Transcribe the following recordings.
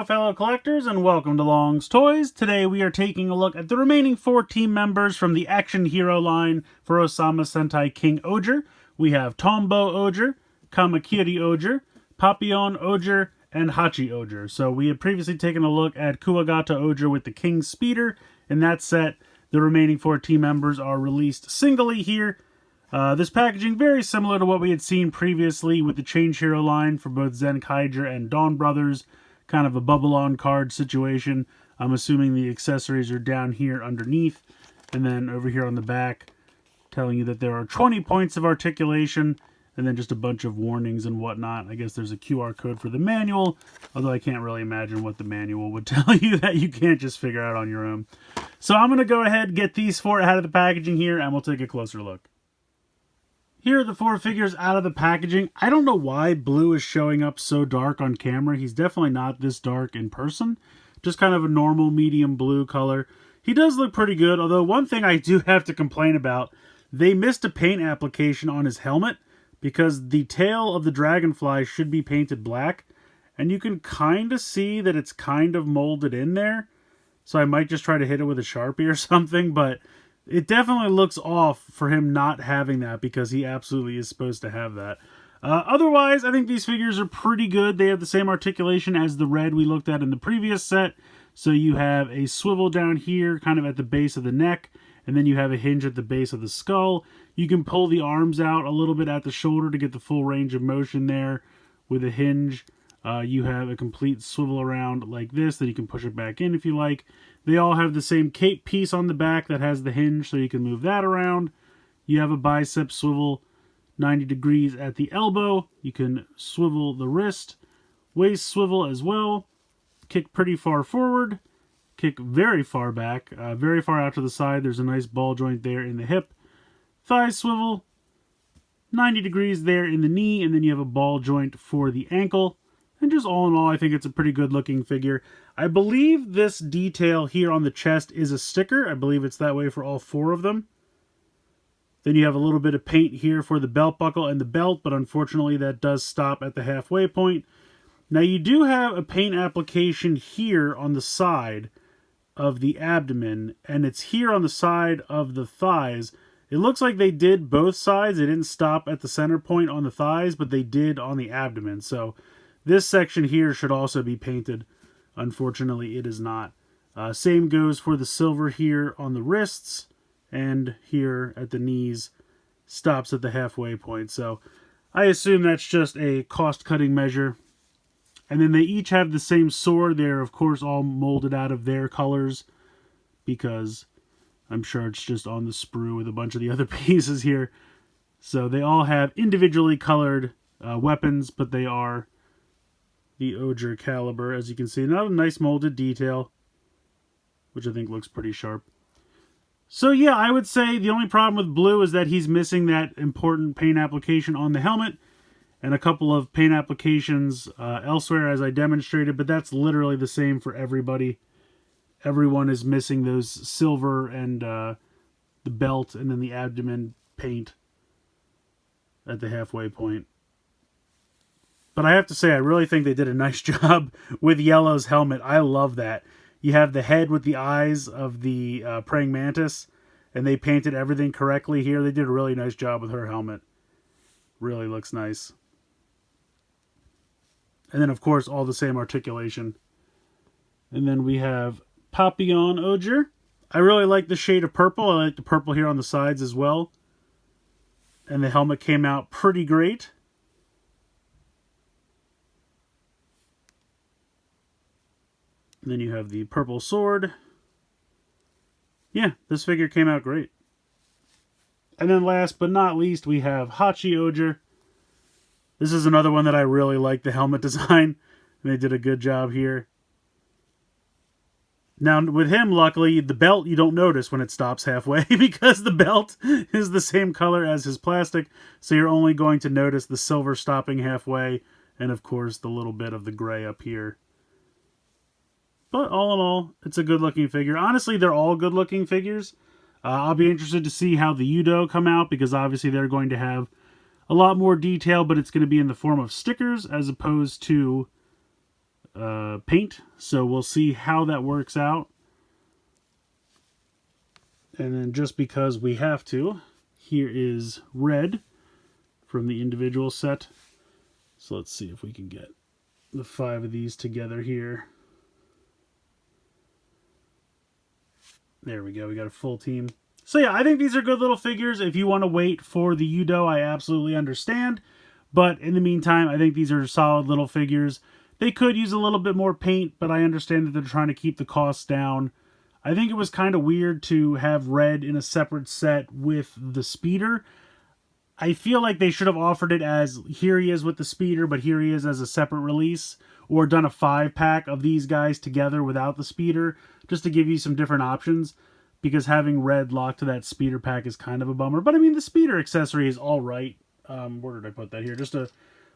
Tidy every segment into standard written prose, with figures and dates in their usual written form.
out, fellow collectors, and welcome to Long's Toys. Today we are taking a look at the remaining 4 team members from the Action Hero line for Ohsama Sentai King-Ohger. We have Tombo Ohger, Kamakiri Ohger, Papillon Ohger, and Hachi Ohger. So we had previously taken a look at Kuwagata Ohger with the King Speeder. In that set, the remaining 4 team members are released singly here. This packaging very similar to what we had seen previously with the Change Hero line for both Zenkaiger and Dawn Brothers. Kind of a bubble-on card situation. I'm assuming the accessories are down here underneath. And then over here on the back, telling you that there are 20 points of articulation. And then just a bunch of warnings and whatnot. I guess there's a QR code for the manual. Although I can't really imagine what the manual would tell you that you can't just figure out on your own. So I'm going to go ahead and get these 4 out of the packaging here. And we'll take a closer look. Here are the 4 figures out of the packaging. I don't know why Blue is showing up so dark on camera. He's definitely not this dark in person. Just kind of a normal medium blue color. He does look pretty good, although one thing I do have to complain about, they missed a paint application on his helmet because the tail of the dragonfly should be painted black, and you can kind of see that it's kind of molded in there. So I might just try to hit it with a Sharpie or something, but it definitely looks off for him not having that because he absolutely is supposed to have that. Otherwise, I think these figures are pretty good. They have the same articulation as the red we looked at in the previous set. So you have a swivel down here kind of at the base of the neck, and then you have a hinge at the base of the skull. You can pull the arms out a little bit at the shoulder to get the full range of motion there with a hinge. You have a complete swivel around like this, then you can push it back in if you like. They all have the same cape piece on the back that has the hinge, so you can move that around. You have a bicep swivel 90 degrees at the elbow. You can swivel the wrist. Waist swivel as well. Kick pretty far forward. Kick very far back. Very far out to the side. There's a nice ball joint there in the hip. Thigh swivel 90 degrees there in the knee, and then you have a ball joint for the ankle. And just all in all, I think it's a pretty good looking figure. I believe this detail here on the chest is a sticker. I believe it's that way for all 4 of them. Then you have a little bit of paint here for the belt buckle and the belt, but unfortunately that does stop at the halfway point. Now you do have a paint application here on the side of the abdomen, and it's here on the side of the thighs. It looks like they did both sides. They didn't stop at the center point on the thighs, but they did on the abdomen. So this section here should also be painted. Unfortunately, it is not. Same goes for the silver here on the wrists, and here at the knees. Stops at the halfway point. So I assume that's just a cost-cutting measure. And then they each have the same sword. They're, of course, all molded out of their colors, because I'm sure it's just on the sprue with a bunch of the other pieces here. So they all have individually colored weapons, but they are the Ohger caliber, as you can see. Not a nice molded detail, which I think looks pretty sharp. So yeah, I would say the only problem with Blue is that he's missing that important paint application on the helmet, and a couple of paint applications elsewhere, as I demonstrated, but that's literally the same for everybody. Everyone is missing those silver and the belt, and then the abdomen paint at the halfway point. But I have to say, I really think they did a nice job with Yellow's helmet. I love that. You have the head with the eyes of the praying mantis, and they painted everything correctly here. They did a really nice job with her helmet. Really looks nice. And then, of course, all the same articulation. And then we have Papillon Ohger. I really like the shade of purple. I like the purple here on the sides as well. And the helmet came out pretty great. And then you have the purple sword. Yeah, this figure came out great. And then last but not least, we have Hachi Ohger. This is another one that I really like the helmet design. And they did a good job here. Now, with him, luckily, the belt you don't notice when it stops halfway because the belt is the same color as his plastic. So you're only going to notice the silver stopping halfway. And, of course, the little bit of the gray up here. But all in all, it's a good-looking figure. Honestly, they're all good-looking figures. I'll be interested to see how the Udo come out, because obviously they're going to have a lot more detail, but it's going to be in the form of stickers as opposed to paint, so we'll see how that works out. And then just because we have to, here is red from the individual set. So let's see if we can get the 5 of these together here. There we go, we got a full team. So yeah, I think these are good little figures. If you want to wait for the Udo, I absolutely understand. But in the meantime, I think these are solid little figures. They could use a little bit more paint, but I understand that they're trying to keep the costs down. I think it was kind of weird to have red in a separate set with the speeder. I feel like they should have offered it as, here he is with the speeder, but here he is as a separate release. Or done a 5-pack of these guys together without the speeder, just to give you some different options. Because having red locked to that speeder pack is kind of a bummer. But I mean, the speeder accessory is alright. Where did I put that here? Just to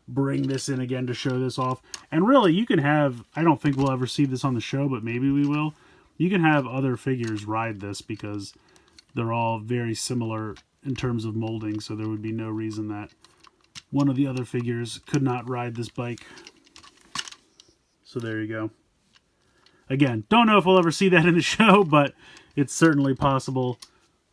bring this in again to show this off. And really, you can have, I don't think we'll ever see this on the show, but maybe we will. You can have other figures ride this because they're all very similar in terms of molding. So there would be no reason that one of the other figures could not ride this bike. So there you go. Again, don't know if we'll ever see that in the show, but it's certainly possible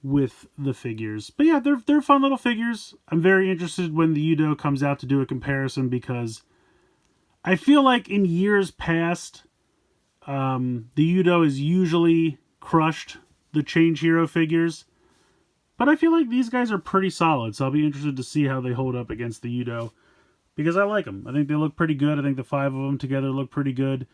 with the figures. But yeah, they're fun little figures. I'm very interested when the Udo comes out to do a comparison because I feel like in years past, the Udo has usually crushed the Change Hero figures. But I feel like these guys are pretty solid, so I'll be interested to see how they hold up against the Udo. Because I like them. I think they look pretty good. I think the 5 of them together look pretty good.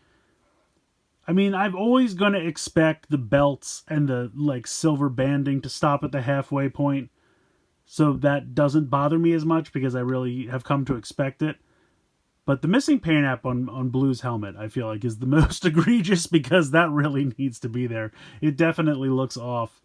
I mean, I'm always going to expect the belts and the like silver banding to stop at the halfway point. So that doesn't bother me as much because I really have come to expect it. But the missing paint app on Blue's helmet, I feel like, is the most egregious because that really needs to be there. It definitely looks off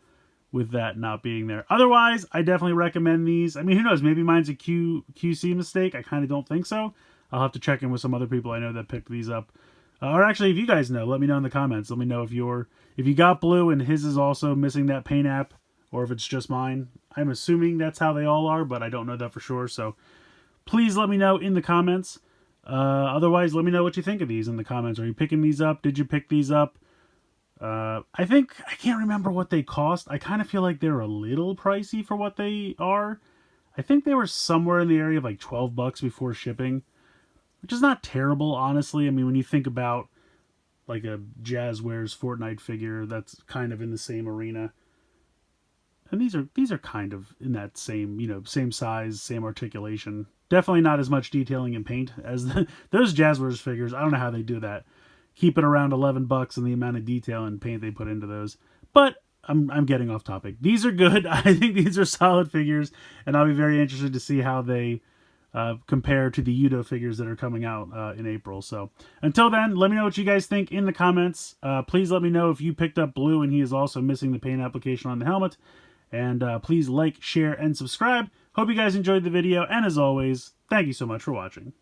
with that not being there. Otherwise, I definitely recommend these. I mean, who knows? Maybe mine's a QC mistake. I kind of don't think so. I'll have to check in with some other people I know that picked these up. Or actually, if you guys know, let me know in the comments. Let me know if you got Blue and his is also missing that paint app, or if it's just mine. I'm assuming that's how they all are, but I don't know that for sure. So please let me know in the comments. Otherwise, let me know what you think of these in the comments. Are you picking these up? Did you pick these up? I can't remember what they cost. I kind of feel like they're a little pricey for what they are. I think they were somewhere in the area of like $12 before shipping, which is not terrible, honestly. I mean, when you think about like a Jazzwares Fortnite figure, that's kind of in the same arena. And these are kind of in that same, same size, same articulation. Definitely not as much detailing and paint as those Jazzwares figures. I don't know how they do that. Keep it around $11 and the amount of detail and paint they put into those. But I'm getting off topic. These are good. I think these are solid figures, and I'll be very interested to see how they compare to the Udo figures that are coming out in April. So until then, let me know what you guys think in the comments. Please let me know if you picked up Blue and he is also missing the paint application on the helmet. And please like, share, and subscribe. Hope you guys enjoyed the video, and as always, thank you so much for watching.